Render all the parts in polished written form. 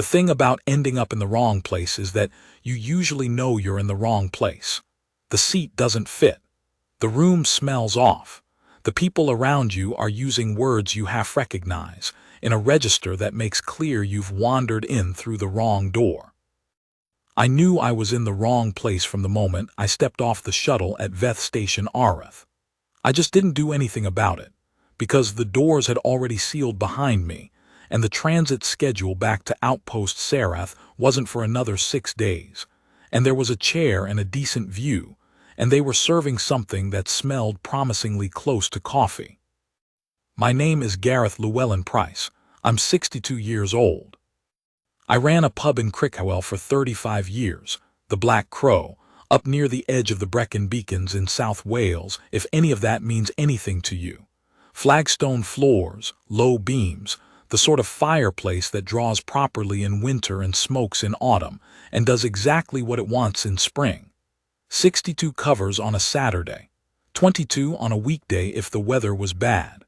The thing about ending up in the wrong place is that you usually know you're in the wrong place. The seat doesn't fit. The room smells off. The people around you are using words you half recognize in a register that makes clear you've wandered in through the wrong door. I knew I was in the wrong place from the moment I stepped off the shuttle at Veth Station Arath. I just didn't do anything about it, because the doors had already sealed behind me, and the transit schedule back to Outpost Sarath wasn't for another 6 days, and there was a chair and a decent view, and they were serving something that smelled promisingly close to coffee. My name is Gareth Llewellyn Price. I'm 62 years old. I ran a pub in Crickhowell for 35 years, the Black Crow, up near the edge of the Brecon Beacons in South Wales, if any of that means anything to you. Flagstone floors, low beams, the sort of fireplace that draws properly in winter and smokes in autumn, and does exactly what it wants in spring. 62 covers on a Saturday, 22 on a weekday if the weather was bad.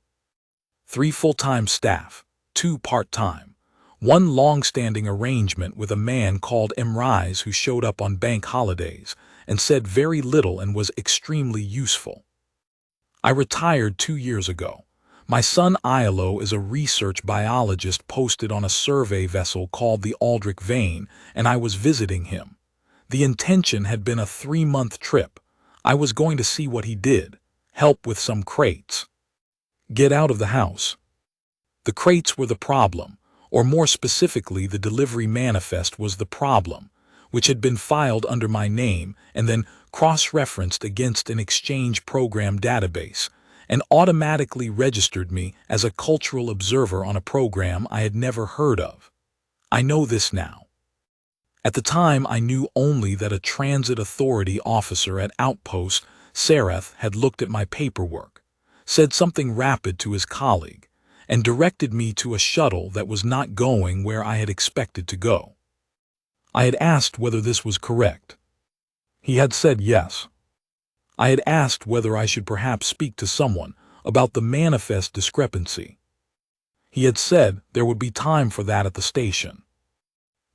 3 full-time staff, 2 part-time. 1 long-standing arrangement with a man called Emrise who showed up on bank holidays and said very little and was extremely useful. I retired 2 years ago. My son Iolo is a research biologist posted on a survey vessel called the Aldrich Vane, and I was visiting him. The intention had been a 3-month trip. I was going to see what he did, help with some crates. Get out of the house. The crates were the problem, or more specifically the delivery manifest was the problem, which had been filed under my name and then cross-referenced against an exchange program database, and automatically registered me as a cultural observer on a program I had never heard of. I know this now. At the time, I knew only that a transit authority officer at Outpost Sarath had looked at my paperwork, said something rapid to his colleague, and directed me to a shuttle that was not going where I had expected to go. I had asked whether this was correct. He had said yes. I had asked whether I should perhaps speak to someone about the manifest discrepancy. He had said there would be time for that at the station.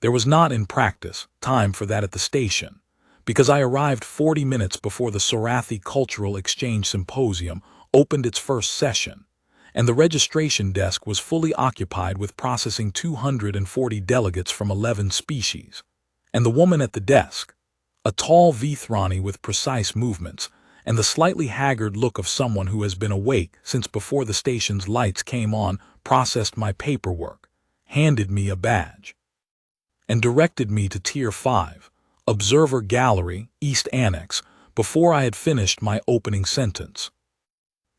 There was not, in practice, time for that at the station, because I arrived 40 minutes before the Sorathi Cultural Exchange Symposium opened its first session, and the registration desk was fully occupied with processing 240 delegates from 11 species. And the woman at the desk, a tall Vithrani with precise movements, and the slightly haggard look of someone who has been awake since before the station's lights came on, processed my paperwork, handed me a badge, and directed me to Tier 5, Observer Gallery, East Annex, before I had finished my opening sentence.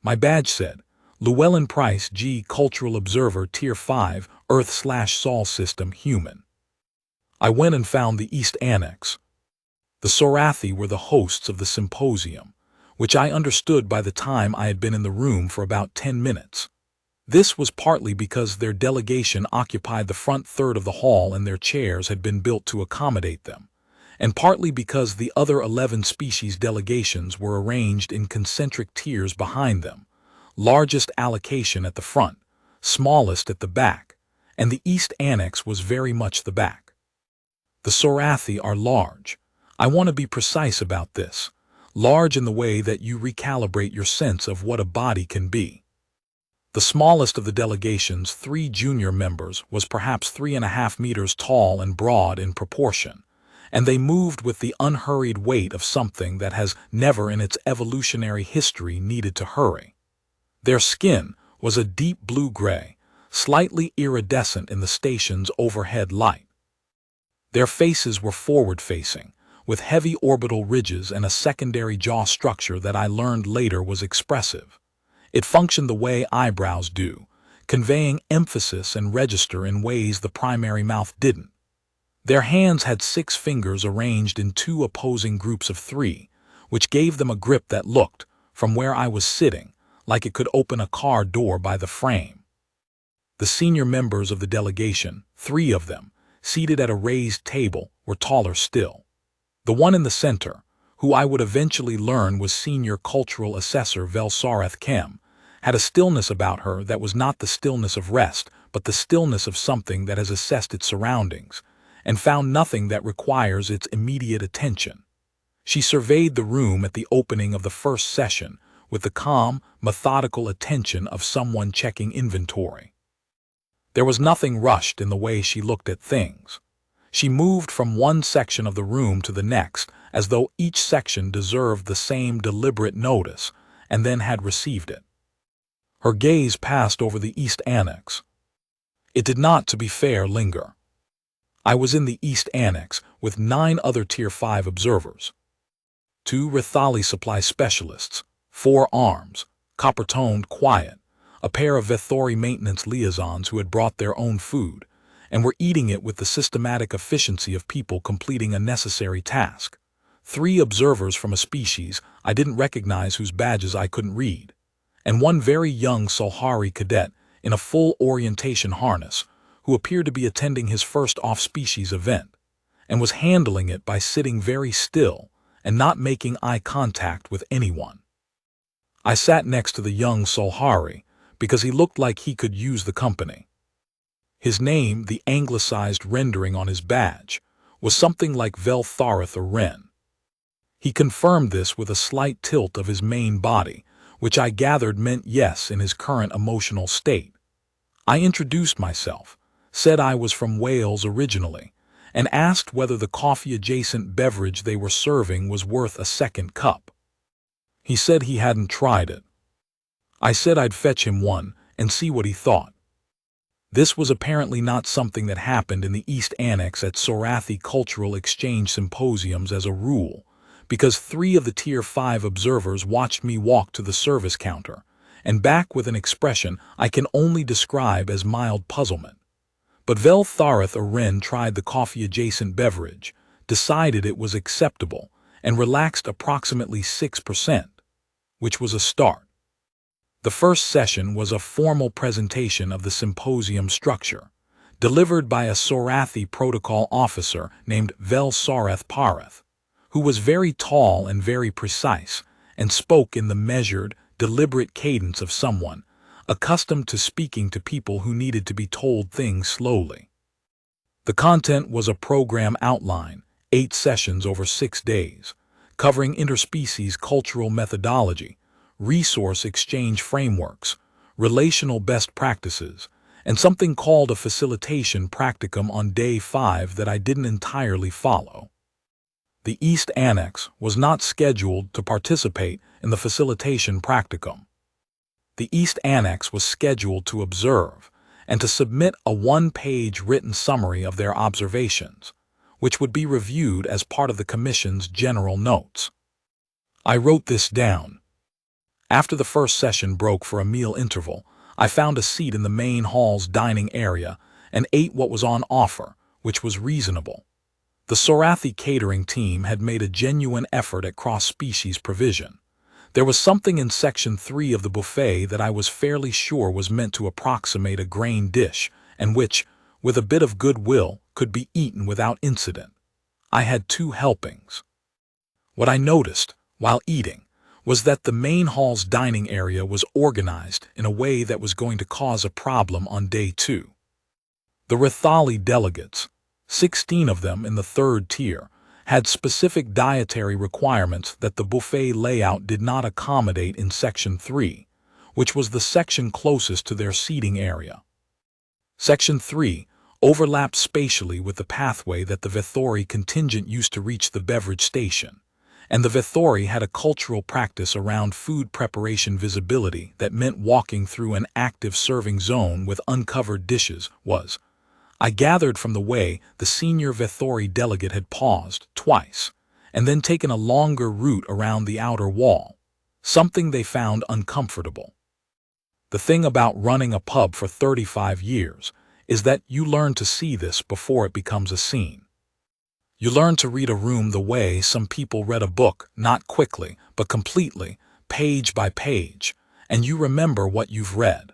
My badge said, Llewellyn Price G. Cultural Observer Tier 5, Earth/Sol System Human. I went and found the East Annex. The Sorathi were the hosts of the symposium, which I understood by the time I had been in the room for about 10 minutes. This was partly because their delegation occupied the front third of the hall and their chairs had been built to accommodate them, and partly because the other 11 species delegations were arranged in concentric tiers behind them, largest allocation at the front, smallest at the back, and the East Annex was very much the back. The Sorathi are large. I want to be precise about this. Large in the way that you recalibrate your sense of what a body can be. The smallest of the delegation's 3 junior members was perhaps 3.5 meters tall and broad in proportion, and they moved with the unhurried weight of something that has never in its evolutionary history needed to hurry. Their skin was a deep blue-gray, slightly iridescent in the station's overhead light. Their faces were forward-facing, with heavy orbital ridges and a secondary jaw structure that I learned later was expressive. It functioned the way eyebrows do, conveying emphasis and register in ways the primary mouth didn't. Their hands had 6 fingers arranged in 2 opposing groups of 3, which gave them a grip that looked, from where I was sitting, like it could open a car door by the frame. The senior members of the delegation, 3 of them, seated at a raised table, were taller still. The one in the center, who I would eventually learn was Senior Cultural Assessor Vel Sarath Kem, had a stillness about her that was not the stillness of rest, but the stillness of something that has assessed its surroundings and found nothing that requires its immediate attention. She surveyed the room at the opening of the first session with the calm, methodical attention of someone checking inventory. There was nothing rushed in the way she looked at things. She moved from one section of the room to the next as though each section deserved the same deliberate notice and then had received it. Her gaze passed over the East Annex. It did not, to be fair, linger. I was in the East Annex with 9 other Tier 5 observers. 2 Rithali supply specialists, 4 arms, copper-toned, quiet, a pair of Vethori maintenance liaisons who had brought their own food, and were eating it with the systematic efficiency of people completing a necessary task. 3 observers from a species I didn't recognize whose badges I couldn't read, and 1 very young Solhari cadet in a full orientation harness who appeared to be attending his first off-species event, and was handling it by sitting very still and not making eye contact with anyone. I sat next to the young Solhari because he looked like he could use the company. His name, the anglicized rendering on his badge, was something like Velthareth or Wren. He confirmed this with a slight tilt of his main body, which I gathered meant yes in his current emotional state. I introduced myself, said I was from Wales originally, and asked whether the coffee-adjacent beverage they were serving was worth a second cup. He said he hadn't tried it. I said I'd fetch him one and see what he thought. This was apparently not something that happened in the East Annex at Sorathi Cultural Exchange Symposiums as a rule, because 3 of the Tier 5 observers watched me walk to the service counter, and back with an expression I can only describe as mild puzzlement. But Velthareth Aren tried the coffee-adjacent beverage, decided it was acceptable, and relaxed approximately 6%, which was a start. The first session was a formal presentation of the symposium structure, delivered by a Sorathi protocol officer named Vel Sareth Pareth, who was very tall and very precise, and spoke in the measured, deliberate cadence of someone accustomed to speaking to people who needed to be told things slowly. The content was a program outline, 8 sessions over 6 days, covering interspecies cultural methodology, resource exchange frameworks, relational best practices, and something called a facilitation practicum on day 5 that I didn't entirely follow. The East Annex was not scheduled to participate in the facilitation practicum. The East Annex was scheduled to observe and to submit a 1-page written summary of their observations, which would be reviewed as part of the Commission's general notes. I wrote this down. After the first session broke for a meal interval, I found a seat in the main hall's dining area and ate what was on offer, which was reasonable. The Sorathi catering team had made a genuine effort at cross-species provision. There was something in Section 3 of the buffet that I was fairly sure was meant to approximate a grain dish, and which, with a bit of goodwill, could be eaten without incident. I had 2 helpings. What I noticed, while eating, was that the main hall's dining area was organized in a way that was going to cause a problem on day 2. The Rithali delegates, 16 of them in the 3rd tier, had specific dietary requirements that the buffet layout did not accommodate in Section 3, which was the section closest to their seating area. Section 3 overlapped spatially with the pathway that the Vethori contingent used to reach the beverage station, and the Vethori had a cultural practice around food preparation visibility that meant walking through an active serving zone with uncovered dishes was, I gathered from the way the senior Vethori delegate had paused twice, and then taken a longer route around the outer wall, something they found uncomfortable. The thing about running a pub for 35 years is that you learn to see this before it becomes a scene. You learn to read a room the way some people read a book, not quickly, but completely, page by page, and you remember what you've read.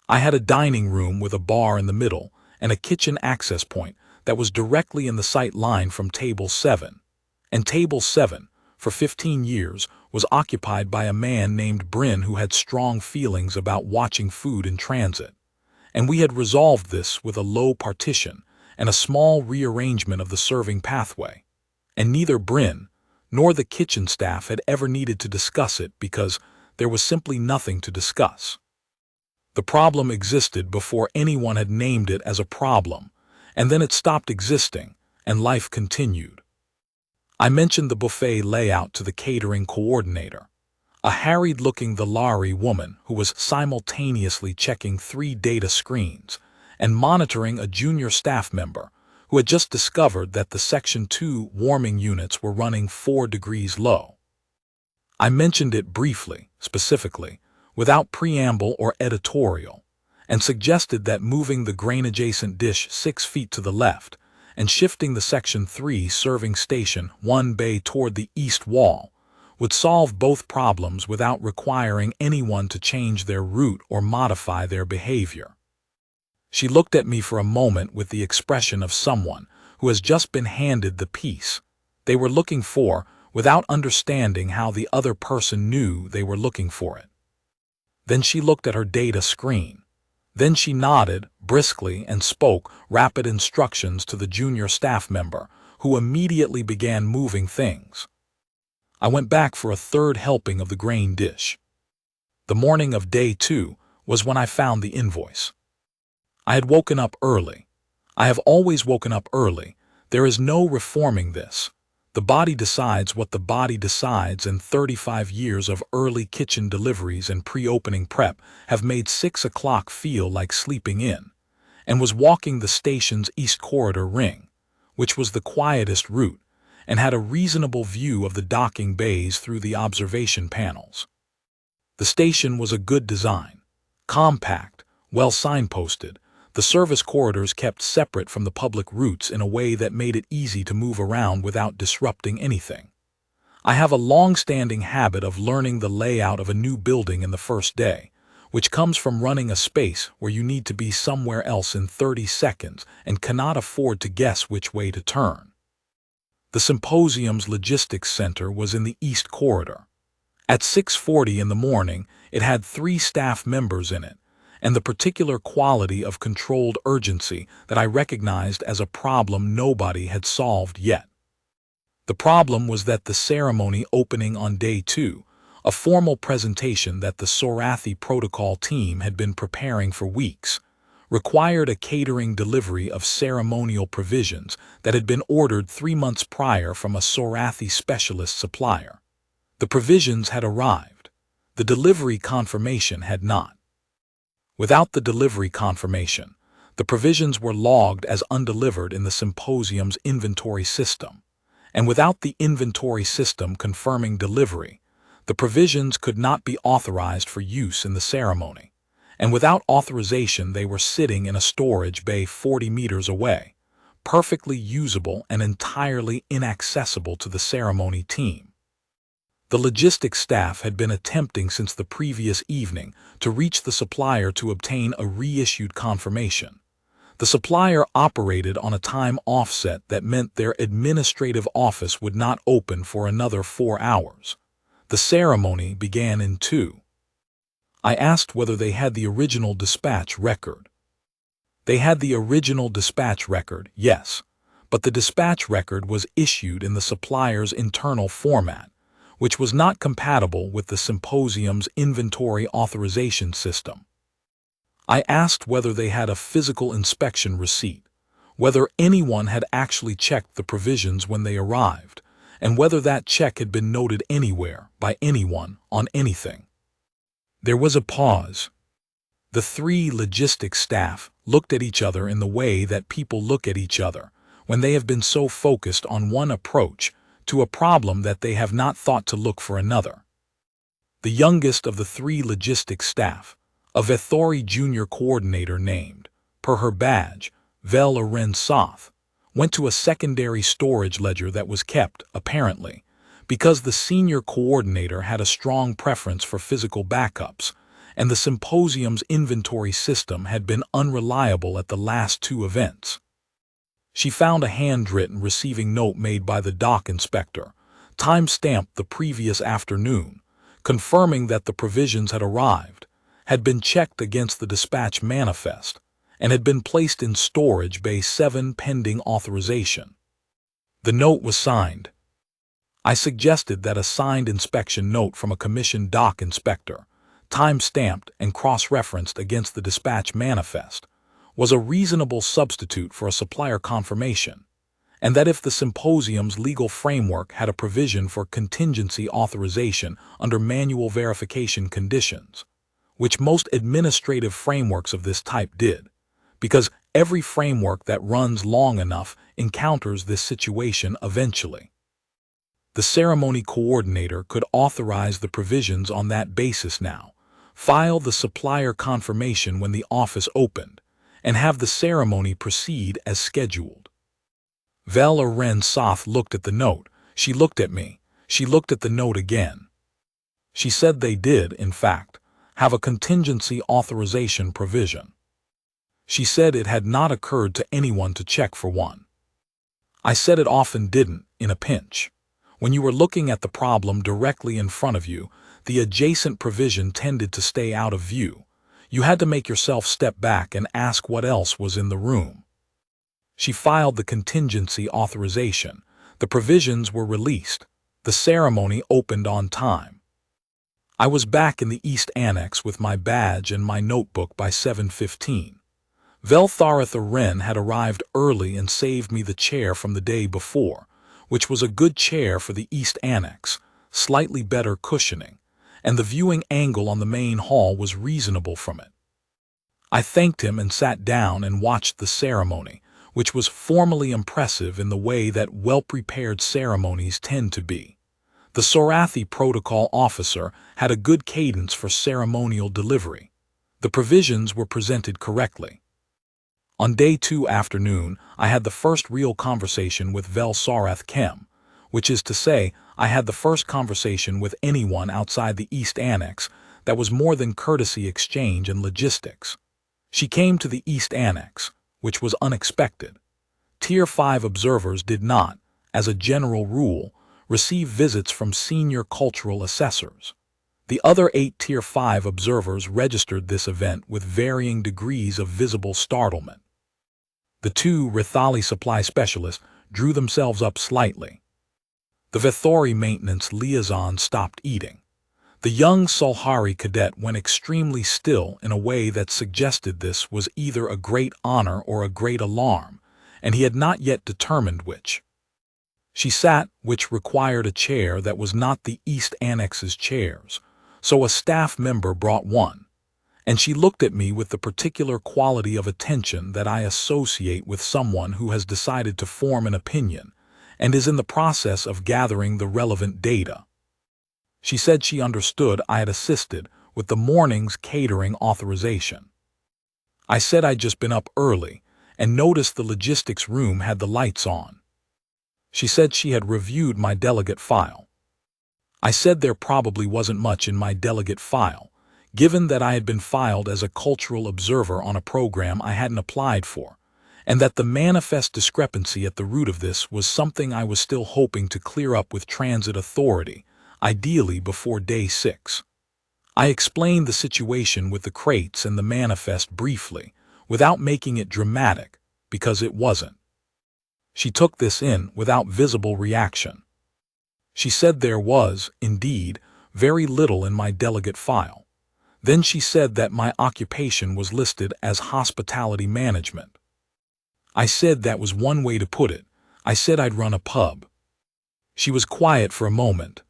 I had a dining room with a bar in the middle, and a kitchen access point that was directly in the sight line from Table 7. And Table 7, for 15 years, was occupied by a man named Bryn who had strong feelings about watching food in transit, and we had resolved this with a low partition and a small rearrangement of the serving pathway, and neither Bryn nor the kitchen staff had ever needed to discuss it because there was simply nothing to discuss. The problem existed before anyone had named it as a problem, and then it stopped existing, and life continued. I mentioned the buffet layout to the catering coordinator, a harried-looking Valari woman who was simultaneously checking 3 data screens and monitoring a junior staff member who had just discovered that the Section 2 warming units were running 4 degrees low. I mentioned it briefly, specifically, without preamble or editorial, and suggested that moving the grain-adjacent dish 6 feet to the left and shifting the Section 3 serving station 1 bay toward the east wall would solve both problems without requiring anyone to change their route or modify their behavior. She looked at me for a moment with the expression of someone who has just been handed the piece they were looking for without understanding how the other person knew they were looking for it. Then she looked at her data screen. Then she nodded briskly and spoke rapid instructions to the junior staff member, who immediately began moving things. I went back for a 3rd helping of the grain dish. The morning of day 2 was when I found the invoice. I had woken up early. I have always woken up early. There is no reforming this. The body decides what the body decides, and 35 years of early kitchen deliveries and pre-opening prep have made 6 o'clock feel like sleeping in, and was walking the station's East Corridor ring, which was the quietest route, and had a reasonable view of the docking bays through the observation panels. The station was a good design, compact, well signposted. The service corridors kept separate from the public routes in a way that made it easy to move around without disrupting anything. I have a long-standing habit of learning the layout of a new building in the first day, which comes from running a space where you need to be somewhere else in 30 seconds and cannot afford to guess which way to turn. The symposium's logistics center was in the East Corridor. At 6:40 in the morning, it had 3 staff members in it, and the particular quality of controlled urgency that I recognized as a problem nobody had solved yet. The problem was that the ceremony opening on day 2, a formal presentation that the Sorathi protocol team had been preparing for weeks, required a catering delivery of ceremonial provisions that had been ordered 3 months prior from a Sorathi specialist supplier. The provisions had arrived. The delivery confirmation had not. Without the delivery confirmation, the provisions were logged as undelivered in the symposium's inventory system, and without the inventory system confirming delivery, the provisions could not be authorized for use in the ceremony, and without authorization they were sitting in a storage bay 40 meters away, perfectly usable and entirely inaccessible to the ceremony team. The logistics staff had been attempting since the previous evening to reach the supplier to obtain a reissued confirmation. The supplier operated on a time offset that meant their administrative office would not open for another 4 hours. The ceremony began in 2. I asked whether they had the original dispatch record. They had the original dispatch record, yes, but the dispatch record was issued in the supplier's internal format, which was not compatible with the symposium's inventory authorization system. I asked whether they had a physical inspection receipt, whether anyone had actually checked the provisions when they arrived, and whether that check had been noted anywhere by anyone on anything. There was a pause. The 3 logistics staff looked at each other in the way that people look at each other when they have been so focused on one approach to a problem that they have not thought to look for another. The youngest of the 3 logistics staff, a Vethori junior coordinator named, per her badge, Vel Aren Soth, went to a secondary storage ledger that was kept, apparently, because the senior coordinator had a strong preference for physical backups, and the symposium's inventory system had been unreliable at the last 2 events. She found a handwritten receiving note made by the dock inspector, time-stamped the previous afternoon, confirming that the provisions had arrived, had been checked against the dispatch manifest, and had been placed in storage bay 7 pending authorization. The note was signed. I suggested that a signed inspection note from a commissioned dock inspector, time-stamped and cross-referenced against the dispatch manifest, was a reasonable substitute for a supplier confirmation, and that if the symposium's legal framework had a provision for contingency authorization under manual verification conditions, which most administrative frameworks of this type did, because every framework that runs long enough encounters this situation eventually. The ceremony coordinator could authorize the provisions on that basis now, file the supplier confirmation when the office opened, and have the ceremony proceed as scheduled. Vel Ren Soth looked at the note. She looked at me. She looked at the note again. She said they did, in fact, have a contingency authorization provision. She said it had not occurred to anyone to check for one. I said it often didn't, in a pinch. When you were looking at the problem directly in front of you, the adjacent provision tended to stay out of view. You had to make yourself step back and ask what else was in the room. She filed the contingency authorization. The provisions were released. The ceremony opened on time. I was back in the East Annex with my badge and my notebook by 7:15. Veltharatha Wren had arrived early and saved me the chair from the day before, which was a good chair for the East Annex, slightly better cushioning, and the viewing angle on the main hall was reasonable from it. I thanked him and sat down and watched the ceremony, which was formally impressive in the way that well-prepared ceremonies tend to be. The Sorathi protocol officer had a good cadence for ceremonial delivery. The provisions were presented correctly. On day 2 afternoon, I had the first real conversation with Vel Sarath Kem, which is to say, I had the first conversation with anyone outside the East Annex that was more than courtesy exchange and logistics. She came to the East Annex, which was unexpected. Tier 5 observers did not, as a general rule, receive visits from senior cultural assessors. The other 8 Tier 5 observers registered this event with varying degrees of visible startlement. The 2 Rithali supply specialists drew themselves up slightly. The Vithori maintenance liaison stopped eating. The young Sulhari cadet went extremely still in a way that suggested this was either a great honor or a great alarm, and he had not yet determined which. She sat, which required a chair that was not the East Annex's chairs, so a staff member brought one, and she looked at me with the particular quality of attention that I associate with someone who has decided to form an opinion and is in the process of gathering the relevant data. She said she understood I had assisted with the morning's catering authorization. I said I'd just been up early and noticed the logistics room had the lights on. She said she had reviewed my delegate file. I said there probably wasn't much in my delegate file, given that I had been filed as a cultural observer on a program I hadn't applied for, and that the manifest discrepancy at the root of this was something I was still hoping to clear up with transit authority, ideally before day 6. I explained the situation with the crates and the manifest briefly, without making it dramatic, because it wasn't. She took this in without visible reaction. She said there was, indeed, very little in my delegate file. Then she said that my occupation was listed as hospitality management. I said that was one way to put it. I said I'd run a pub. She was quiet for a moment.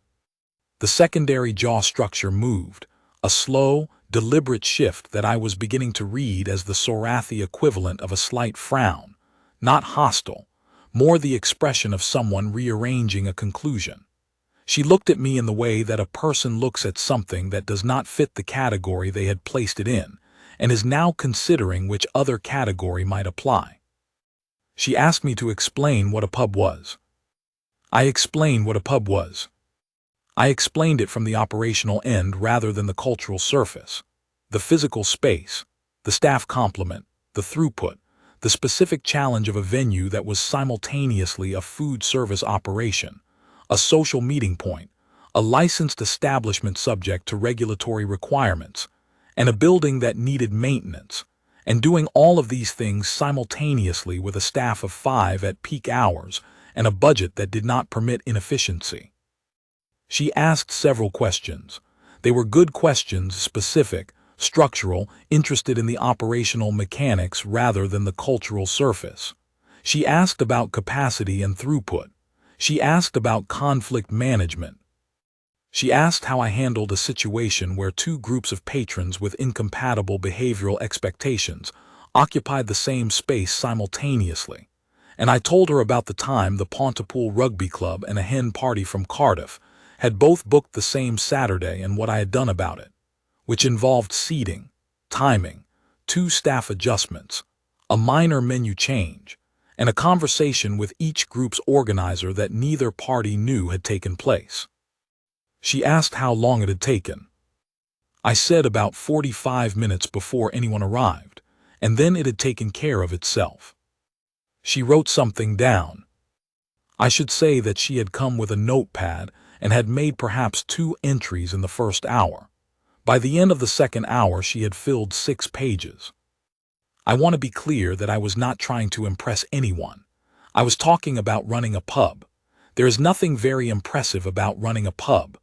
The secondary jaw structure moved, a slow, deliberate shift that I was beginning to read as the Sorathi equivalent of a slight frown, not hostile, more the expression of someone rearranging a conclusion. She looked at me in the way that a person looks at something that does not fit the category they had placed it in, and is now considering which other category might apply. She asked me to explain what a pub was. I explained what a pub was. I explained it from the operational end rather than the cultural surface, the physical space, the staff complement, the throughput, the specific challenge of a venue that was simultaneously a food service operation, a social meeting point, a licensed establishment subject to regulatory requirements, and a building that needed maintenance, and doing all of these things simultaneously with a staff of 5 at peak hours and a budget that did not permit inefficiency. She asked several questions. They were good questions, specific, structural, interested in the operational mechanics rather than the cultural surface. She asked about capacity and throughput. She asked about conflict management. She asked how I handled a situation where two groups of patrons with incompatible behavioral expectations occupied the same space simultaneously. And I told her about the time the Pontypool Rugby Club and a hen party from Cardiff had both booked the same Saturday and what I had done about it, which involved seating, timing, 2 staff adjustments, a minor menu change, and a conversation with each group's organizer that neither party knew had taken place. She asked how long it had taken. I said about 45 minutes before anyone arrived, and then it had taken care of itself. She wrote something down. I should say that she had come with a notepad and had made perhaps 2 entries in the first hour. By the end of the second hour, she had filled 6 pages. I want to be clear that I was not trying to impress anyone. I was talking about running a pub. There is nothing very impressive about running a pub.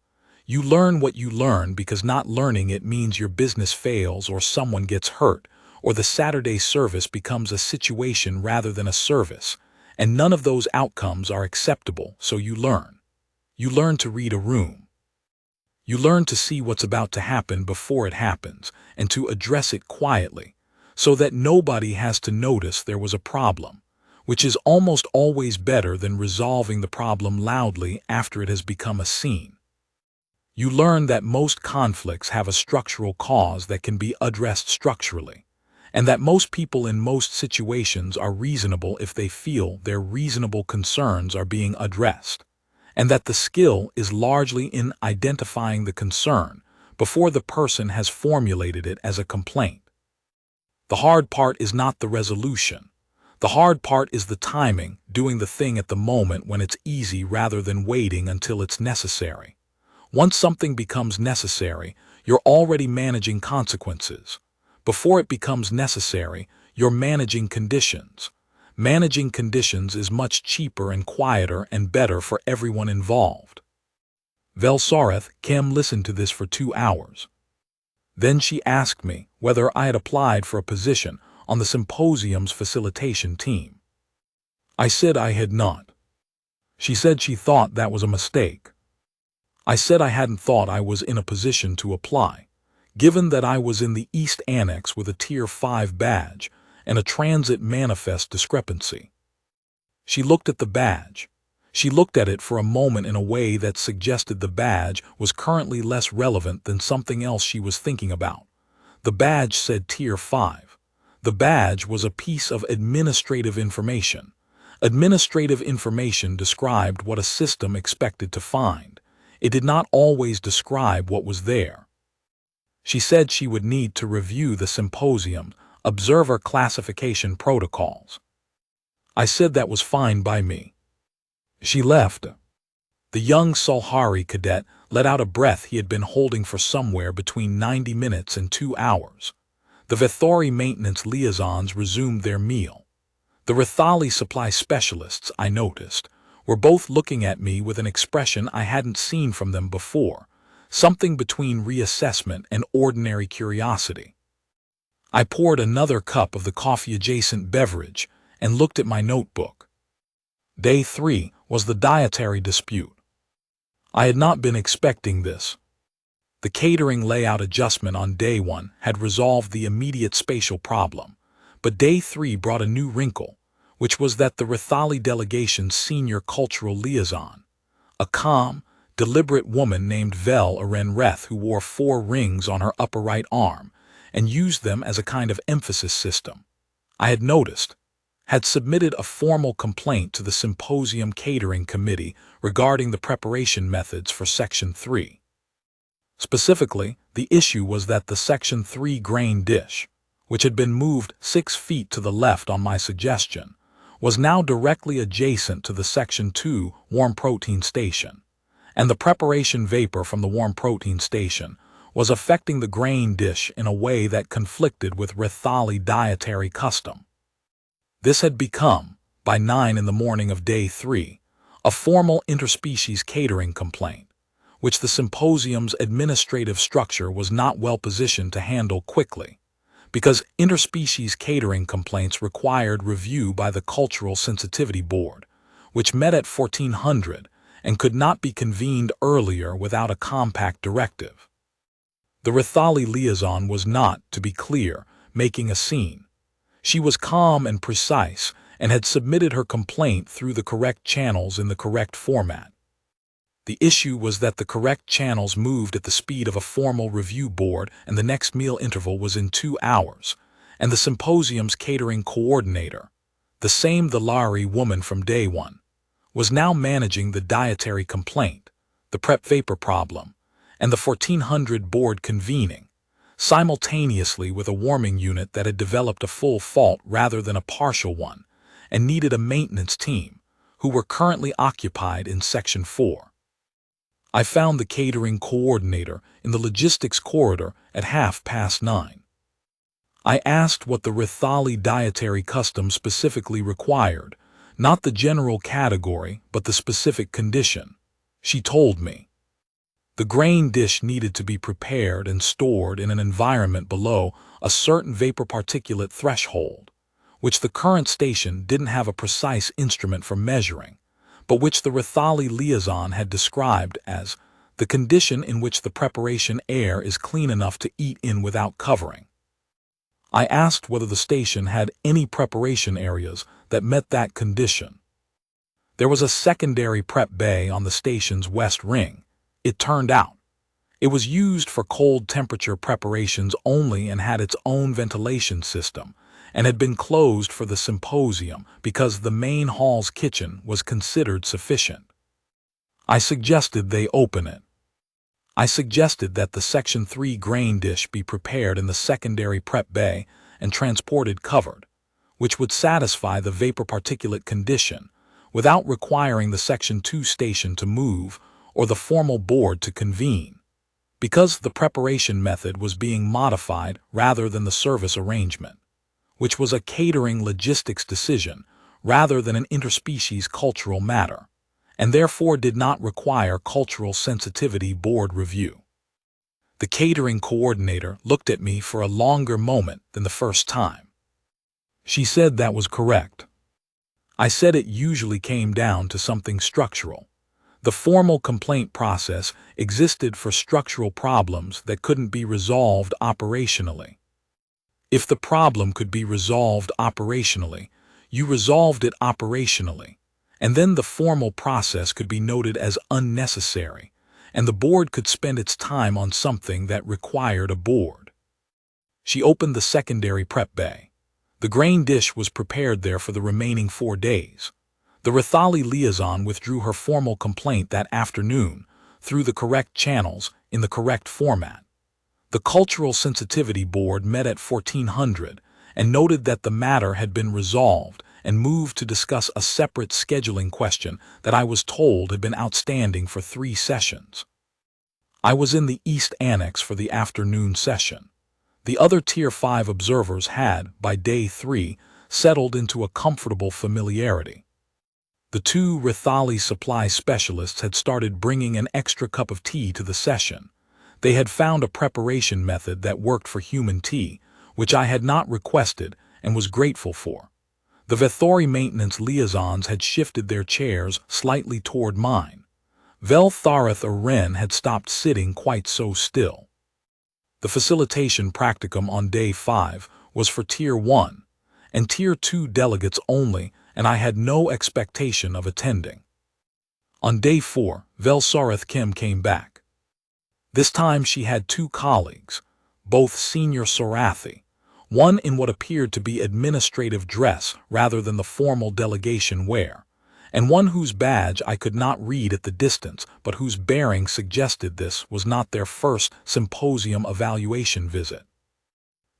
You learn what you learn because not learning it means your business fails or someone gets hurt or the Saturday service becomes a situation rather than a service, and none of those outcomes are acceptable, so you learn. You learn to read a room. You learn to see what's about to happen before it happens and to address it quietly so that nobody has to notice there was a problem, which is almost always better than resolving the problem loudly after it has become a scene. You learn that most conflicts have a structural cause that can be addressed structurally, and that most people in most situations are reasonable if they feel their reasonable concerns are being addressed, and that the skill is largely in identifying the concern before the person has formulated it as a complaint. The hard part is not the resolution. The hard part is the timing, doing the thing at the moment when it's easy rather than waiting until it's necessary. Once something becomes necessary, you're already managing consequences. Before it becomes necessary, you're managing conditions. Managing conditions is much cheaper and quieter and better for everyone involved. Sorathi Compact listened to this for 2 hours. Then she asked me whether I had applied for a position on the symposium's facilitation team. I said I had not. She said she thought that was a mistake. I said I hadn't thought I was in a position to apply, given that I was in the East Annex with a Tier 5 badge and a transit manifest discrepancy. She looked at the badge. She looked at it for a moment in a way that suggested the badge was currently less relevant than something else she was thinking about. The badge said Tier 5. The badge was a piece of administrative information. Administrative information described what a system expected to find. It did not always describe what was there. She said she would need to review the symposium observer classification protocols. I said that was fine by me. She left. The young Solhari cadet let out a breath he had been holding for somewhere between 90 minutes and 2 hours. The Vithori maintenance liaisons resumed their meal. The Rithali supply specialists, I noticed, were both looking at me with an expression I hadn't seen from them before, something between reassessment and ordinary curiosity. I poured another cup of the coffee-adjacent beverage and looked at my notebook. Day 3 was the dietary dispute. I had not been expecting this. The catering layout adjustment on Day 1 had resolved the immediate spatial problem, but Day 3 brought a new wrinkle, which was that the Rithali delegation's senior cultural liaison, a calm, deliberate woman named Vel Arenreth who wore 4 rings on her upper right arm and used them as a kind of emphasis system, I had noticed, had submitted a formal complaint to the Symposium Catering Committee regarding the preparation methods for Section 3. Specifically, the issue was that the Section 3 grain dish, which had been moved 6 feet to the left on my suggestion, was now directly adjacent to the Section 2 warm protein station, and the preparation vapor from the warm protein station was affecting the grain dish in a way that conflicted with Rithali dietary custom. This had become, by 9 in the morning of day 3, a formal interspecies catering complaint, which the symposium's administrative structure was not well positioned to handle quickly, because interspecies catering complaints required review by the Cultural Sensitivity Board, which met at 1400 and could not be convened earlier without a compact directive. The Rithali liaison was not, to be clear, making a scene. She was calm and precise and had submitted her complaint through the correct channels in the correct format. The issue was that the correct channels moved at the speed of a formal review board, and the next meal interval was in 2 hours, and the symposium's catering coordinator, the same Lari woman from day 1, was now managing the dietary complaint, the prep vapor problem, and the 1400 board convening, simultaneously with a warming unit that had developed a full fault rather than a partial one, and needed a maintenance team, who were currently occupied in Section 4. I found the catering coordinator in the logistics corridor at 9:30. I asked what the Rithali dietary custom specifically required, not the general category but the specific condition. She told me. The grain dish needed to be prepared and stored in an environment below a certain vapor particulate threshold, which the current station didn't have a precise instrument for measuring, but which the Rithali liaison had described as the condition in which the preparation air is clean enough to eat in without covering. I asked whether the station had any preparation areas that met that condition. There was a secondary prep bay on the station's west ring, it turned out. It was used for cold temperature preparations only and had its own ventilation system, and had been closed for the symposium because the main hall's kitchen was considered sufficient. I suggested they open it. I suggested that the Section 3 grain dish be prepared in the secondary prep bay and transported covered, which would satisfy the vapor particulate condition without requiring the Section 2 station to move or the formal board to convene, because the preparation method was being modified rather than the service arrangement, which was a catering logistics decision rather than an interspecies cultural matter, and therefore did not require Cultural Sensitivity Board review. The catering coordinator looked at me for a longer moment than the first time. She said that was correct. I said it usually came down to something structural. The formal complaint process existed for structural problems that couldn't be resolved operationally. If the problem could be resolved operationally, you resolved it operationally, and then the formal process could be noted as unnecessary, and the board could spend its time on something that required a board. She opened the secondary prep bay. The grain dish was prepared there for the remaining 4 days. The Rithali liaison withdrew her formal complaint that afternoon through the correct channels in the correct format. The Cultural Sensitivity Board met at 1400 and noted that the matter had been resolved and moved to discuss a separate scheduling question that I was told had been outstanding for 3 sessions. I was in the East Annex for the afternoon session. The other Tier 5 observers had, by day 3, settled into a comfortable familiarity. The 2 Rithali supply specialists had started bringing an extra cup of tea to the session. They had found a preparation method that worked for human tea, which I had not requested and was grateful for. The Vethori maintenance liaisons had shifted their chairs slightly toward mine. Vel Thareth or Ren had stopped sitting quite so still. The facilitation practicum on day 5 was for Tier 1 and Tier 2 delegates only, and I had no expectation of attending. On day 4, Vel Sorath Kim came back. This time she had 2 colleagues, both senior Sorathi, one in what appeared to be administrative dress rather than the formal delegation wear, and one whose badge I could not read at the distance, but whose bearing suggested this was not their first symposium evaluation visit.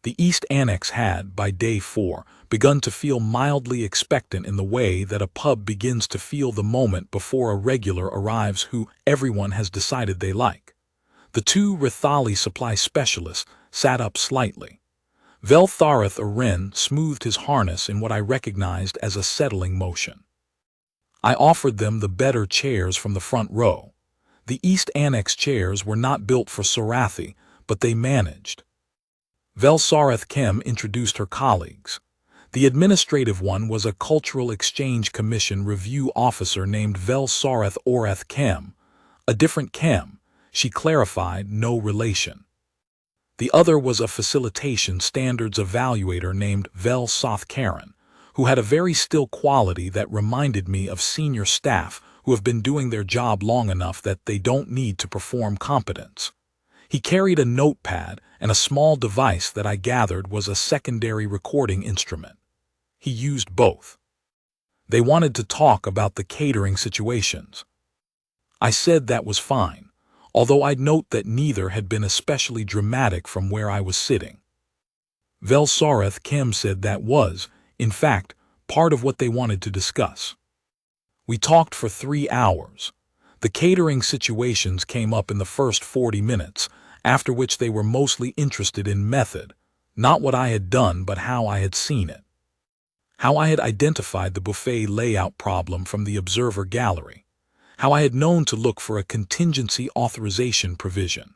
The East Annex had, by day 4, begun to feel mildly expectant in the way that a pub begins to feel the moment before a regular arrives who everyone has decided they like. The two Rithali supply specialists sat up slightly. Velthareth Aren smoothed his harness in what I recognized as a settling motion. I offered them the better chairs from the front row. The East Annex chairs were not built for Sorathi, but they managed. Velsareth Kem introduced her colleagues. The administrative one was a Cultural Exchange Commission review officer named Velsareth Oreth Kem. A different Kem, she clarified, no relation. The other was a facilitation standards evaluator named Vel Soth Karen, who had a very still quality that reminded me of senior staff who have been doing their job long enough that they don't need to perform competence. He carried a notepad and a small device that I gathered was a secondary recording instrument. He used both. They wanted to talk about the catering situations. I said that was fine, although I'd note that neither had been especially dramatic from where I was sitting. Velsareth Kem said that was, in fact, part of what they wanted to discuss. We talked for 3 hours. The catering situations came up in the first 40 minutes, after which they were mostly interested in method, not what I had done but how I had seen it. How I had identified the buffet layout problem from the observer gallery. How I had known to look for a contingency authorization provision.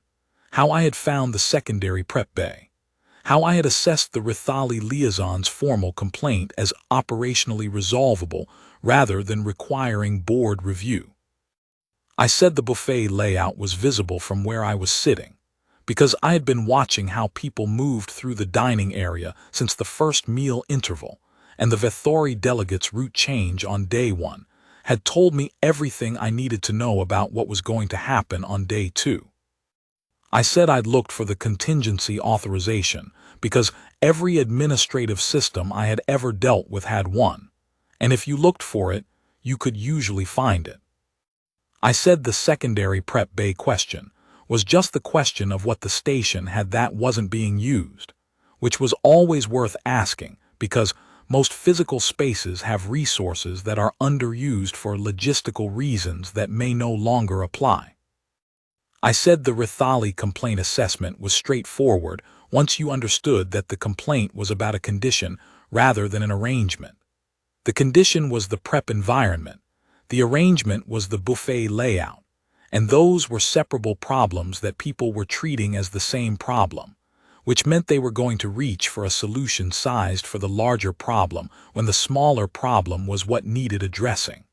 How I had found the secondary prep bay. How I had assessed the Rithali liaison's formal complaint as operationally resolvable rather than requiring board review. I said the buffet layout was visible from where I was sitting, because I had been watching how people moved through the dining area since the first meal interval, and the Vethori delegates' route change on day 1 had told me everything I needed to know about what was going to happen on day 2. I said I'd looked for the contingency authorization because every administrative system I had ever dealt with had one, and if you looked for it, you could usually find it. I said the secondary prep bay question was just the question of what the station had that wasn't being used, which was always worth asking because most physical spaces have resources that are underused for logistical reasons that may no longer apply. I said the Rithali complaint assessment was straightforward once you understood that the complaint was about a condition rather than an arrangement. The condition was the prep environment, the arrangement was the buffet layout, and those were separable problems that people were treating as the same problem, which meant they were going to reach for a solution sized for the larger problem when the smaller problem was what needed addressing.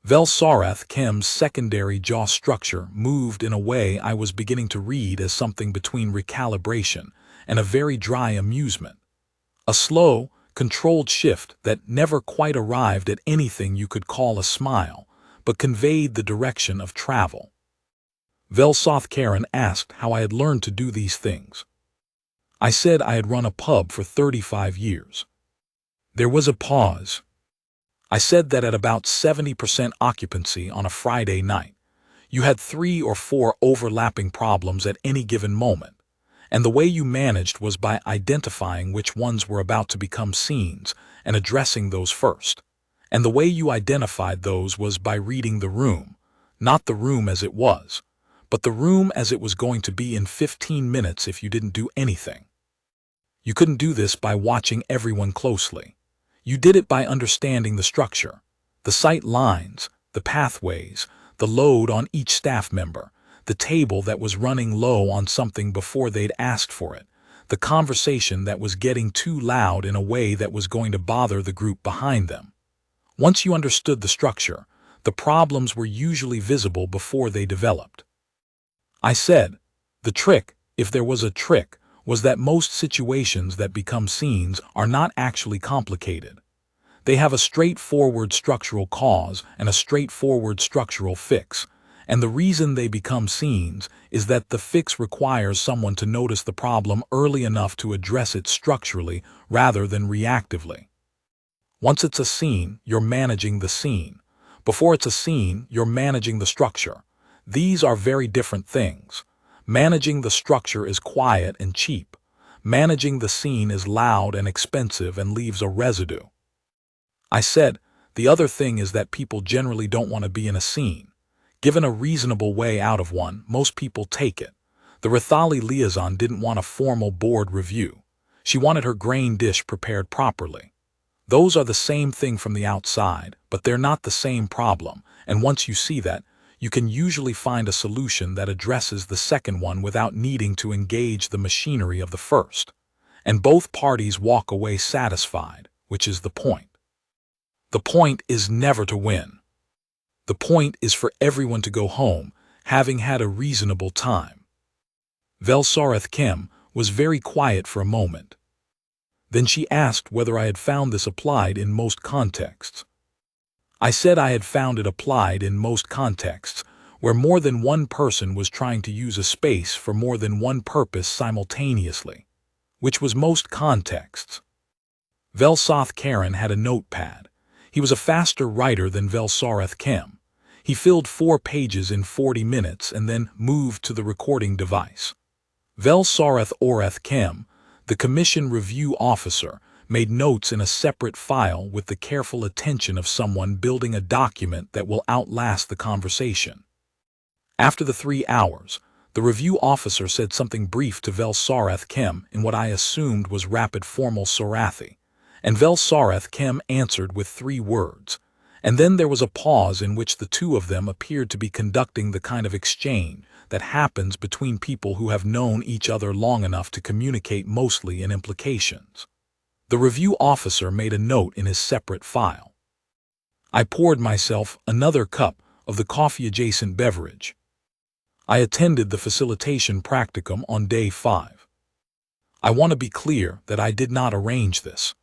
Velsareth Kem's secondary jaw structure moved in a way I was beginning to read as something between recalibration and a very dry amusement. A slow, controlled shift that never quite arrived at anything you could call a smile, but conveyed the direction of travel. Velsoth Karen asked how I had learned to do these things. I said I had run a pub for 35 years. There was a pause. I said that at about 70% occupancy on a Friday night, you had 3 or 4 overlapping problems at any given moment, and the way you managed was by identifying which ones were about to become scenes and addressing those first. And the way you identified those was by reading the room, not the room as it was, but the room as it was going to be in 15 minutes if you didn't do anything. You couldn't do this by watching everyone closely. You did it by understanding the structure, the sight lines, the pathways, the load on each staff member, the table that was running low on something before they'd asked for it, the conversation that was getting too loud in a way that was going to bother the group behind them. Once you understood the structure, the problems were usually visible before they developed. I said, the trick, if there was a trick, was that most situations that become scenes are not actually complicated. They have a straightforward structural cause and a straightforward structural fix, and the reason they become scenes is that the fix requires someone to notice the problem early enough to address it structurally rather than reactively. Once it's a scene, you're managing the scene. Before it's a scene, you're managing the structure. These are very different things. Managing the structure is quiet and cheap. Managing the scene is loud and expensive and leaves a residue. I said, the other thing is that people generally don't want to be in a scene. Given a reasonable way out of one, most people take it. The Rithali liaison didn't want a formal board review. She wanted her grain dish prepared properly. Those are the same thing from the outside, but they're not the same problem, and once you see that, you can usually find a solution that addresses the second one without needing to engage the machinery of the first. And both parties walk away satisfied, which is the point. The point is never to win. The point is for everyone to go home, having had a reasonable time. Sorathi Kim was very quiet for a moment. Then she asked whether I had found this applied in most contexts. I said I had found it applied in most contexts, where more than one person was trying to use a space for more than one purpose simultaneously, which was most contexts. Sorathi Karen had a notepad. He was a faster writer than Sorathi Kim. He filled 4 pages in 40 minutes and then moved to the recording device. Sorathi Kim, the commission review officer, made notes in a separate file with the careful attention of someone building a document that will outlast the conversation. After the 3 hours, the review officer said something brief to Sorathi Kim in what I assumed was rapid formal Sorathi, and Sorathi Kim answered with 3 words, and then there was a pause in which the two of them appeared to be conducting the kind of exchange that happens between people who have known each other long enough to communicate mostly in implications. The review officer made a note in his separate file. I poured myself another cup of the coffee-adjacent beverage. I attended the facilitation practicum on day 5. I want to be clear that I did not arrange this.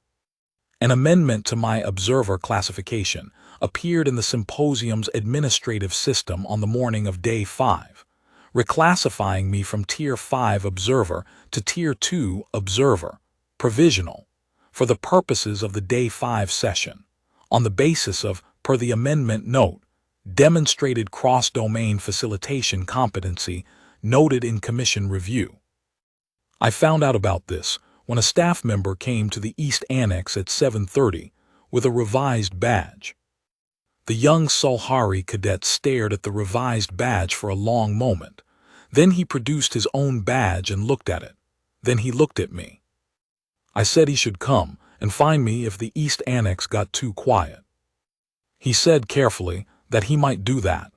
An amendment to my observer classification appeared in the symposium's administrative system on the morning of day 5, reclassifying me from Tier 5 observer to Tier 2 observer, provisional, for the purposes of the day 5 session, on the basis of, per the amendment note, demonstrated cross-domain facilitation competency noted in commission review. I found out about this when a staff member came to the East Annex at 7:30 with a revised badge. The young Sulhari cadet stared at the revised badge for a long moment. Then he produced his own badge and looked at it. Then he looked at me. I said he should come and find me if the East Annex got too quiet. He said carefully that he might do that.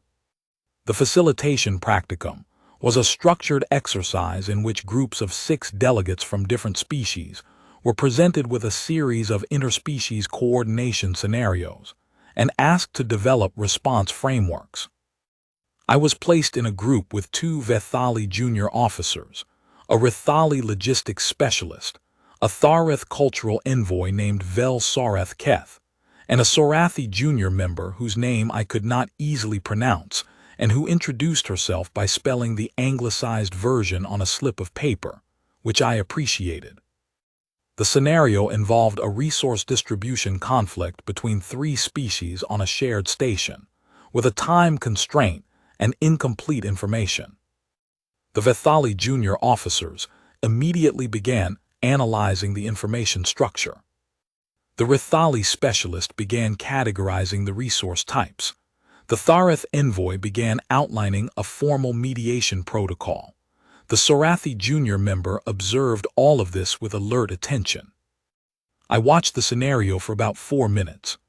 The facilitation practicum was a structured exercise in which groups of 6 delegates from different species were presented with a series of interspecies coordination scenarios and asked to develop response frameworks. I was placed in a group with 2 Rithali junior officers, a Rithali logistics specialist, a Tharith cultural envoy named Sorathi Keth, and a Sorathi junior member whose name I could not easily pronounce and who introduced herself by spelling the anglicized version on a slip of paper, which I appreciated. The scenario involved a resource distribution conflict between 3 species on a shared station, with a time constraint and incomplete information. The Rithali junior officers immediately began analyzing the information structure. The Rithali specialist began categorizing the resource types. The Tharith envoy began outlining a formal mediation protocol. The Sorathi junior member observed all of this with alert attention. I watched the scenario for about 4 minutes.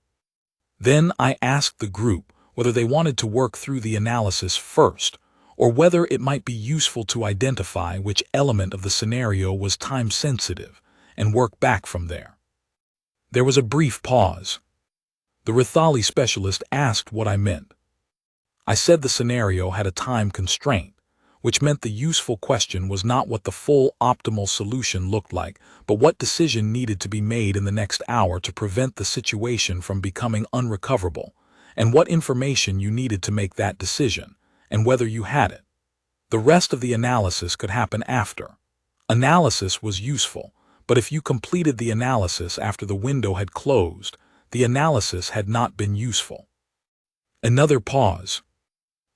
Then I asked the group whether they wanted to work through the analysis first, or whether it might be useful to identify which element of the scenario was time-sensitive and work back from there. There was a brief pause. The Rithali specialist asked what I meant. I said the scenario had a time constraint, which meant the useful question was not what the full optimal solution looked like, but what decision needed to be made in the next hour to prevent the situation from becoming unrecoverable, and what information you needed to make that decision, and whether you had it. The rest of the analysis could happen after. Analysis was useful, but if you completed the analysis after the window had closed, the analysis had not been useful. Another pause.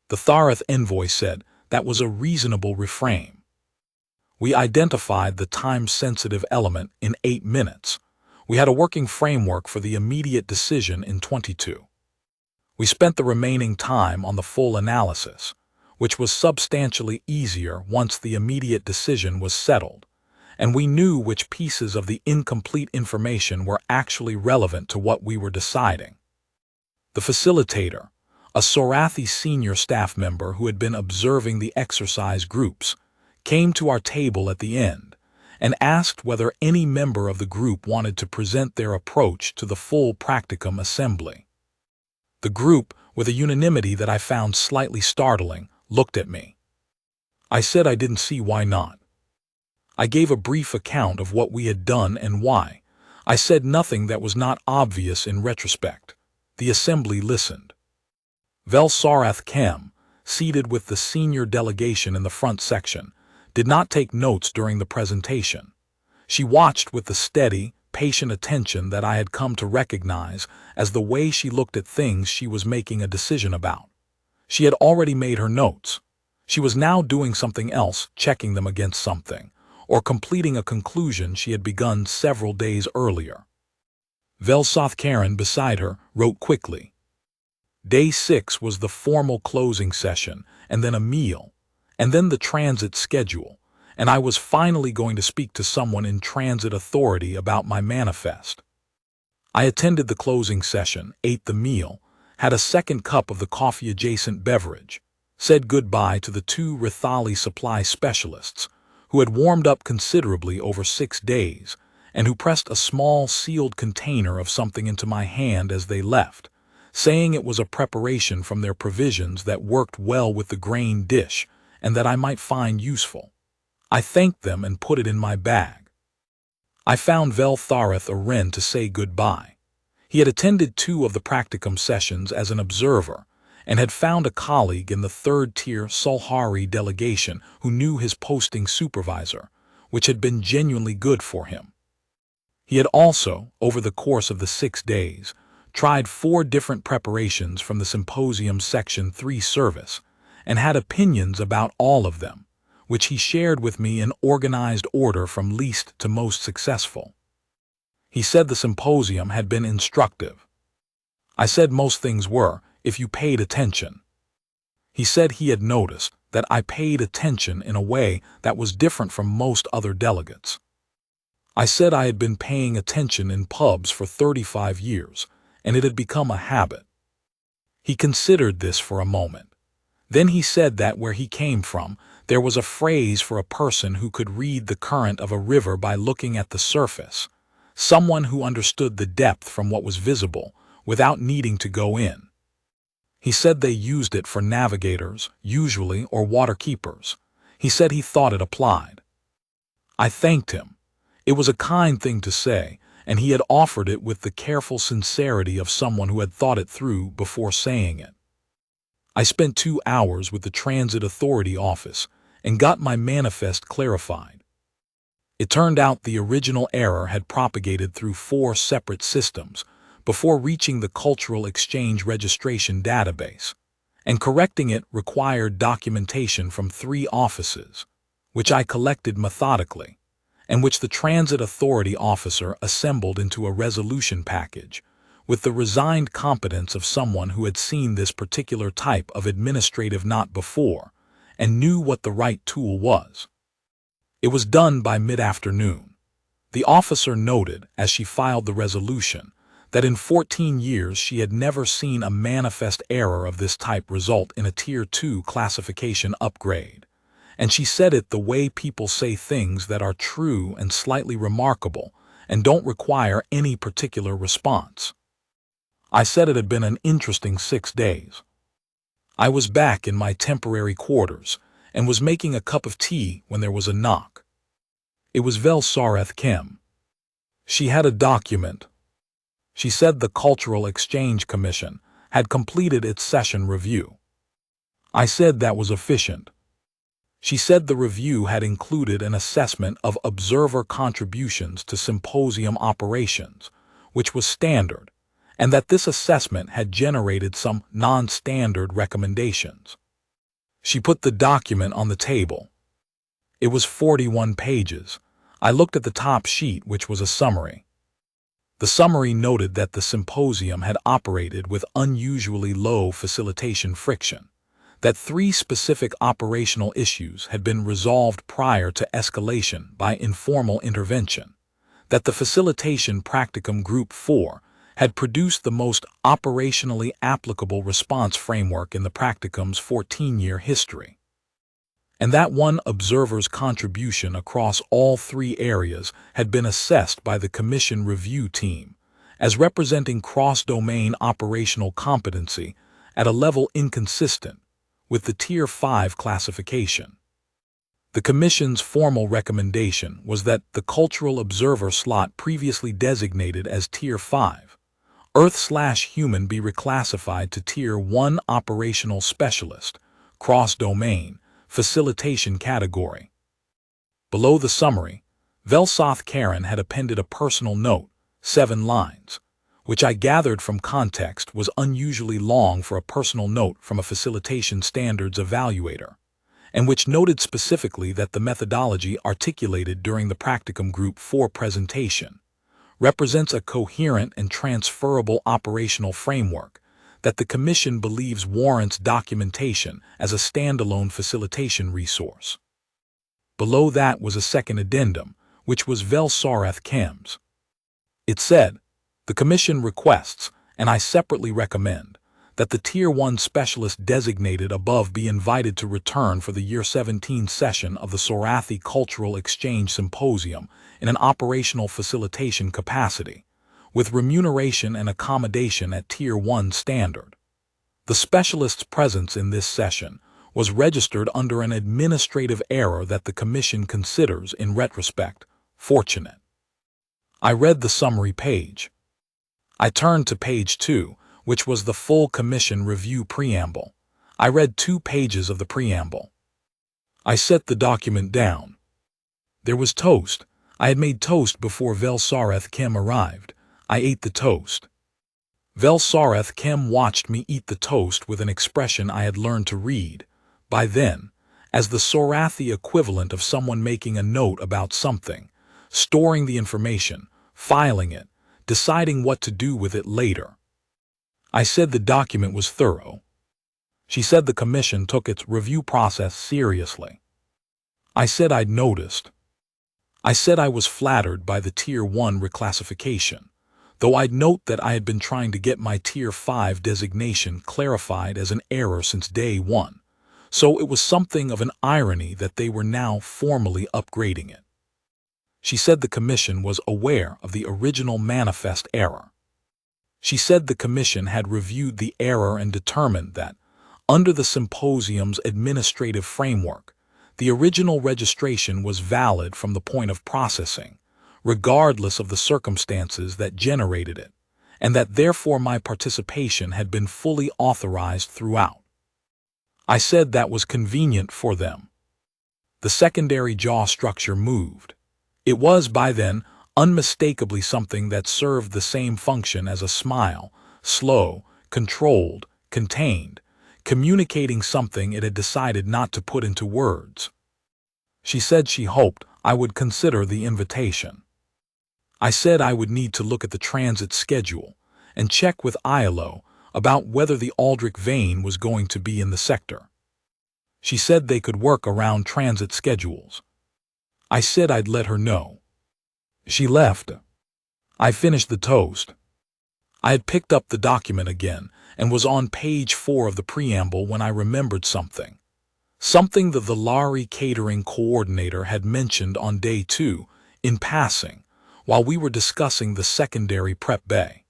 The Tharith envoy said that was a reasonable reframe. We identified the time-sensitive element in 8 minutes. We had a working framework for the immediate decision in 22. We spent the remaining time on the full analysis, which was substantially easier once the immediate decision was settled, and we knew which pieces of the incomplete information were actually relevant to what we were deciding. The facilitator, a Sorathi senior staff member who had been observing the exercise groups, came to our table at the end and asked whether any member of the group wanted to present their approach to the full practicum assembly. The group, with a unanimity that I found slightly startling, looked at me. I said I didn't see why not. I gave a brief account of what we had done and why. I said nothing that was not obvious in retrospect. The assembly listened. Sorathi Chem, seated with the senior delegation in the front section, did not take notes during the presentation. She watched with the steady, patient attention that I had come to recognize as the way she looked at things she was making a decision about. She had already made her notes. She was now doing something else, checking them against something, or completing a conclusion she had begun several days earlier. Sorathi Karen beside her wrote quickly. Day 6 was the formal closing session, and then a meal, and then the transit schedule, and I was finally going to speak to someone in transit authority about my manifest. I attended the closing session, ate the meal, had a second cup of the coffee-adjacent beverage, said goodbye to the 2 Rithali supply specialists, who had warmed up considerably over 6 days, and who pressed a small sealed container of something into my hand as they left, saying it was a preparation from their provisions that worked well with the grain dish and that I might find useful. I thanked them and put it in my bag. I found Thareth Aren to say goodbye. He had attended 2 of the practicum sessions as an observer and had found a colleague in the 3rd-tier Sulhari delegation who knew his posting supervisor, which had been genuinely good for him. He had also, over the course of the 6 days, tried 4 different preparations from the Symposium Section 3 service, and had opinions about all of them, which he shared with me in organized order from least to most successful. He said the symposium had been instructive. I said most things were, if you paid attention. He said he had noticed that I paid attention in a way that was different from most other delegates. I said I had been paying attention in pubs for 35 years, and it had become a habit. He considered this for a moment. Then he said that where he came from, there was a phrase for a person who could read the current of a river by looking at the surface, someone who understood the depth from what was visible without needing to go in. He said they used it for navigators, usually, or waterkeepers. He said he thought it applied. I thanked him. It was a kind thing to say, and he had offered it with the careful sincerity of someone who had thought it through before saying it. I spent 2 hours with the Transit Authority office and got my manifest clarified. It turned out the original error had propagated through 4 separate systems before reaching the Cultural Exchange Registration database, and correcting it required documentation from 3 offices, which I collected methodically, and which the Transit Authority officer assembled into a resolution package, with the resigned competence of someone who had seen this particular type of administrative knot before and knew what the right tool was. It was done by mid-afternoon. The officer noted, as she filed the resolution, that in 14 years she had never seen a manifest error of this type result in a Tier 2 classification upgrade, and she said it the way people say things that are true and slightly remarkable and don't require any particular response. I said it had been an interesting 6 days. I was back in my temporary quarters and was making a cup of tea when there was a knock. It was Sorathi Chem. She had a document. She said the Cultural Exchange Commission had completed its session review. I said that was efficient. She said the review had included an assessment of observer contributions to symposium operations, which was standard, and that this assessment had generated some non-standard recommendations. She put the document on the table. It was 41 pages. I looked at the top sheet, which was a summary. The summary noted that the symposium had operated with unusually low facilitation friction, that 3 specific operational issues had been resolved prior to escalation by informal intervention, that the Facilitation Practicum Group 4 had produced the most operationally applicable response framework in the practicum's 14-year history, and that one observer's contribution across all 3 areas had been assessed by the Commission Review Team as representing cross-domain operational competency at a level inconsistent with the Tier 5 classification. The Commission's formal recommendation was that the Cultural Observer slot previously designated as Tier 5, Earth/Human, be reclassified to Tier 1 Operational Specialist, Cross-Domain, Facilitation category. Below the summary, Velsoth Karen had appended a personal note, 7 lines, which I gathered from context was unusually long for a personal note from a facilitation standards evaluator, and which noted specifically that the methodology articulated during the Practicum Group 4 presentation represents a coherent and transferable operational framework that the Commission believes warrants documentation as a standalone facilitation resource. Below that was a second addendum, which was Sorathi Compact's. It said, "The Commission requests, and I separately recommend, that the Tier 1 specialist designated above be invited to return for the Year 17 session of the Sorathi Cultural Exchange Symposium in an operational facilitation capacity, with remuneration and accommodation at Tier 1 standard. The specialist's presence in this session was registered under an administrative error that the Commission considers, in retrospect, fortunate." I read the summary page. I turned to page 2, which was the full Commission Review Preamble. I read 2 pages of the preamble. I set the document down. There was toast. I had made toast before Sorathi Compact's arrived. I ate the toast. Sorathi Compact's watched me eat the toast with an expression I had learned to read, by then, as the Sorathi equivalent of someone making a note about something, storing the information, filing it, deciding what to do with it later. I said the document was thorough. She said the Commission took its review process seriously. I said I'd noticed. I said I was flattered by the Tier 1 reclassification, though I'd note that I had been trying to get my Tier 5 designation clarified as an error since day 1, so it was something of an irony that they were now formally upgrading it. She said the Commission was aware of the original manifest error. She said the Commission had reviewed the error and determined that, under the symposium's administrative framework, the original registration was valid from the point of processing, regardless of the circumstances that generated it, and that therefore my participation had been fully authorized throughout. I said that was convenient for them. The secondary jaw structure moved. It was, by then, unmistakably something that served the same function as a smile, slow, controlled, contained, communicating something it had decided not to put into words. She said she hoped I would consider the invitation. I said I would need to look at the transit schedule and check with ILO about whether the Aldrich vein was going to be in the sector. She said they could work around transit schedules. I said I'd let her know. She left. I finished the toast. I had picked up the document again and was on page 4 of the preamble when I remembered something. Something the Valari catering coordinator had mentioned on day 2, in passing, while we were discussing the secondary prep bay.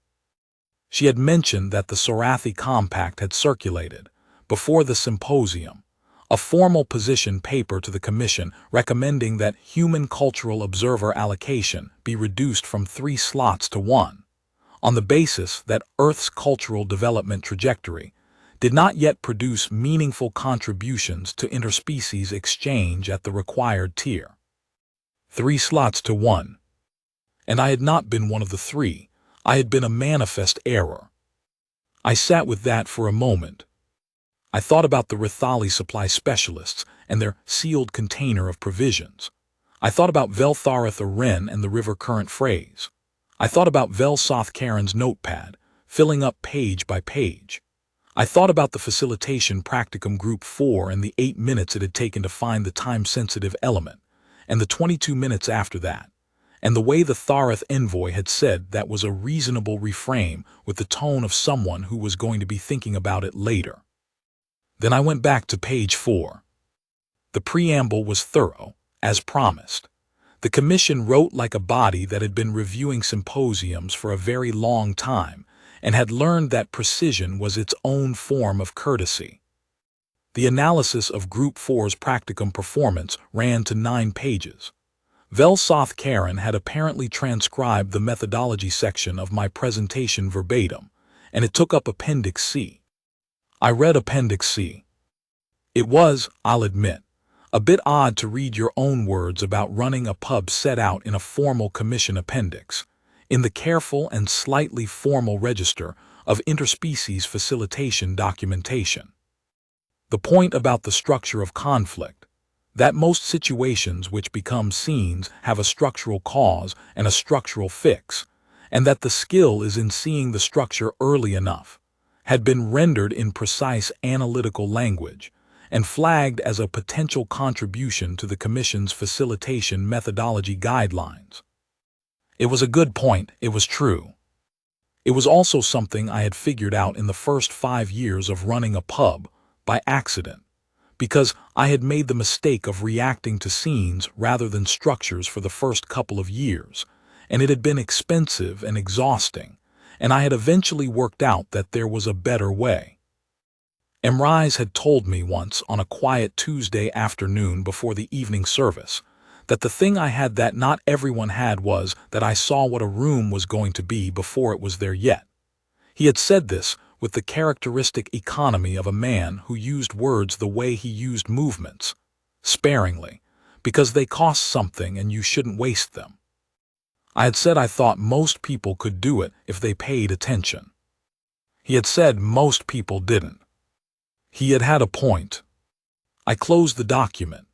She had mentioned that the Sorathi Compact had circulated, before the symposium, a formal position paper to the Commission recommending that human cultural observer allocation be reduced from 3 slots to 1, on the basis that Earth's cultural development trajectory did not yet produce meaningful contributions to interspecies exchange at the required tier. 3 slots to 1. And I had not been one of the 3. I had been a manifest error. I sat with that for a moment. I thought about the Rithali supply specialists and their sealed container of provisions. I thought about Veltharith Aren and the river current phrase. I thought about Vel Soth Karen's notepad, filling up page by page. I thought about the facilitation practicum group 4 and the 8 minutes it had taken to find the time-sensitive element, and the 22 minutes after that, and the way the Thareth envoy had said that was a reasonable reframe with the tone of someone who was going to be thinking about it later. Then I went back to page 4. The preamble was thorough, as promised. The commission wrote like a body that had been reviewing symposiums for a very long time and had learned that precision was its own form of courtesy. The analysis of Group 4's practicum performance ran to 9 pages. Vel Soth Karen had apparently transcribed the methodology section of my presentation verbatim, and it took up Appendix C. I read Appendix C. It was, I'll admit, a bit odd to read your own words about running a pub set out in a formal commission appendix, in the careful and slightly formal register of interspecies facilitation documentation. The point about the structure of conflict, that most situations which become scenes have a structural cause and a structural fix, and that the skill is in seeing the structure early enough, had been rendered in precise analytical language, and flagged as a potential contribution to the Commission's facilitation methodology guidelines. It was a good point, it was true. It was also something I had figured out in the first 5 years of running a pub, by accident, because I had made the mistake of reacting to scenes rather than structures for the first couple of years, and it had been expensive and exhausting, and I had eventually worked out that there was a better way. Emrise had told me once on a quiet Tuesday afternoon before the evening service that the thing I had that not everyone had was that I saw what a room was going to be before it was there yet. He had said this with the characteristic economy of a man who used words the way he used movements, sparingly, because they cost something and you shouldn't waste them. I had said I thought most people could do it if they paid attention. He had said most people didn't. He had had a point. I closed the document.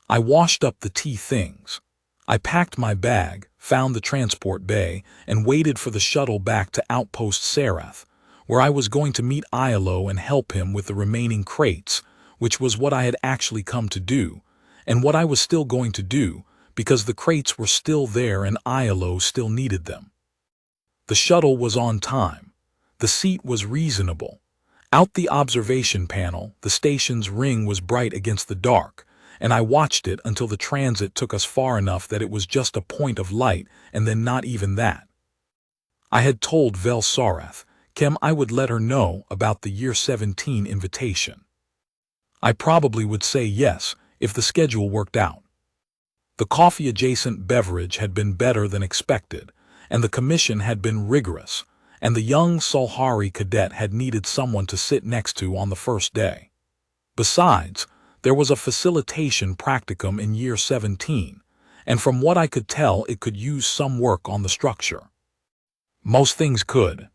I washed up the tea things. I packed my bag, found the transport bay, and waited for the shuttle back to Outpost Sarath, where I was going to meet Iolo and help him with the remaining crates, which was what I had actually come to do, and what I was still going to do, because the crates were still there and Iolo still needed them. The shuttle was on time. The seat was reasonable. Out the observation panel, the station's ring was bright against the dark, and I watched it until the transit took us far enough that it was just a point of light, and then not even that. I had told Vel Sorath Kem I would let her know about the Year 17 invitation. I probably would say yes if the schedule worked out. The coffee-adjacent beverage had been better than expected, and the commission had been rigorous, and the young Sulhari cadet had needed someone to sit next to on the first day. Besides, there was a facilitation practicum in Year 17, and from what I could tell it could use some work on the structure. Most things could.